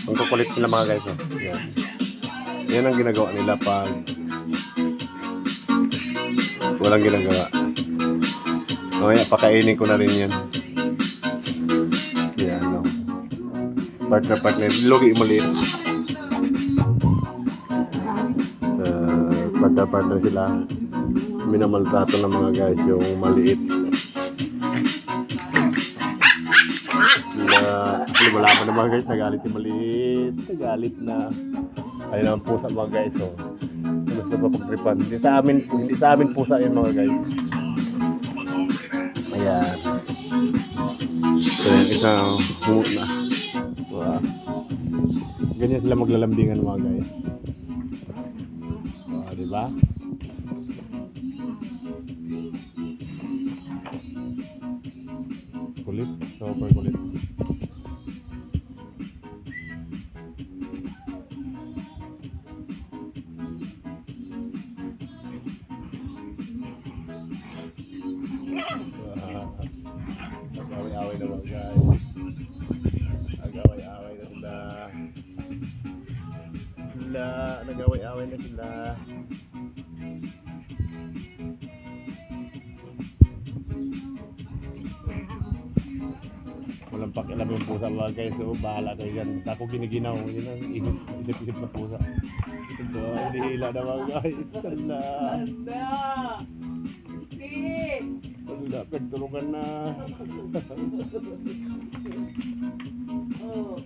Ang kukulit nila mga guys. Oh. Yan. Yan ang ginagawa nila pag walang ginagawa. Mamaya pakainin ko na rin yan. Yan, no. Partner. Lugi maliit. Partner sila. Minamaltrato ng mga guys yung maliit. Lumalaban na mga guys. Nagalit yung maliit. Nagalit na. Kaya naman pusa mga guys. So, gusto pa pagtripan. Hindi sa amin pusa yun mga guys. Ayan. So, yung isang humot na. Wow. Ganyan sila maglalambingan mga guys. Wow, diba? Kulit. Super kulit. Nag-away-away na mga guys. Nag-away-away na sila. Nag-away-away na sila. Walang pakialam yung pusa mga guys. So, bahala kayo yan. Ako giniginaw. Yun ang isip-isip na pusa. Ito, hinihila na mga guys. Wala, pagtulungan na.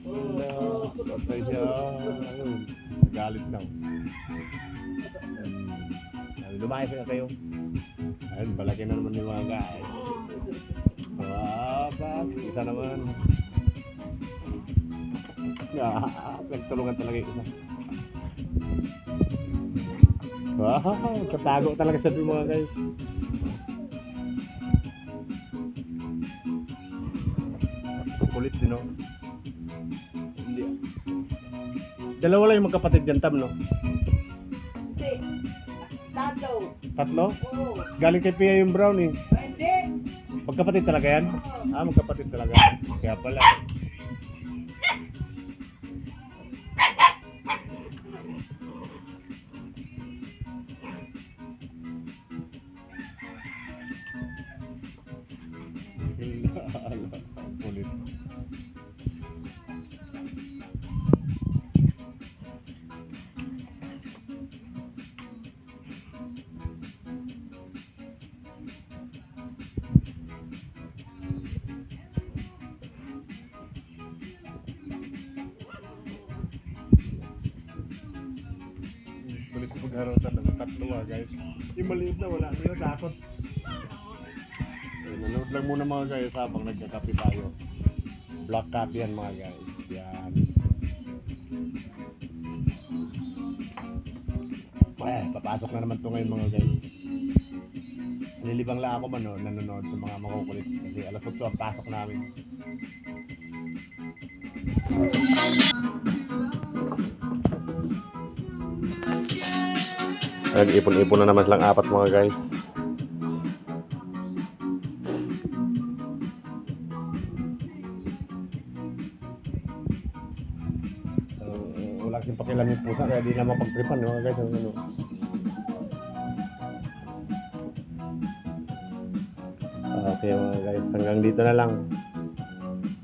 Wala, patay siya. Ayun, nagalit na. Lumayas na kayo. Ayun, balaki na naman yung mga guys. Isa naman. Pagtulungan talaga isa. Wow, katago talaga sa mga guys. Kulit din, no? Hindi. Dalawa lang yung magkapatid dyan, Tam, no? Hindi. Tatlo? Oo. Galing kay Pia yung brown, eh. Hindi. Magkapatid talaga yan? Magkapatid talaga. Kaya pala. Kulit. Kulit ko pagharutan ng tatlo guys. Yung maliit na wala nila takot. Nanood lang muna mga guys habang nagkakape tayo. Black coffee yan mga guys. Yan. Papasok na naman to ngayon mga guys. Nilibang lang ako man nanonood sa mga makukulit. Kasi alas 8 ang pasok namin. Nag-ipon-ipon na naman silang apat mga guys. Wala kasing pakialam yung pusa kaya di na mapagtripan mga guys. Okay mga guys, hanggang dito na lang.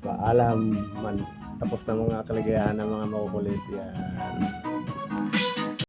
Paalam man. Tapos na mga kaligayahan ng mga makukulit yan.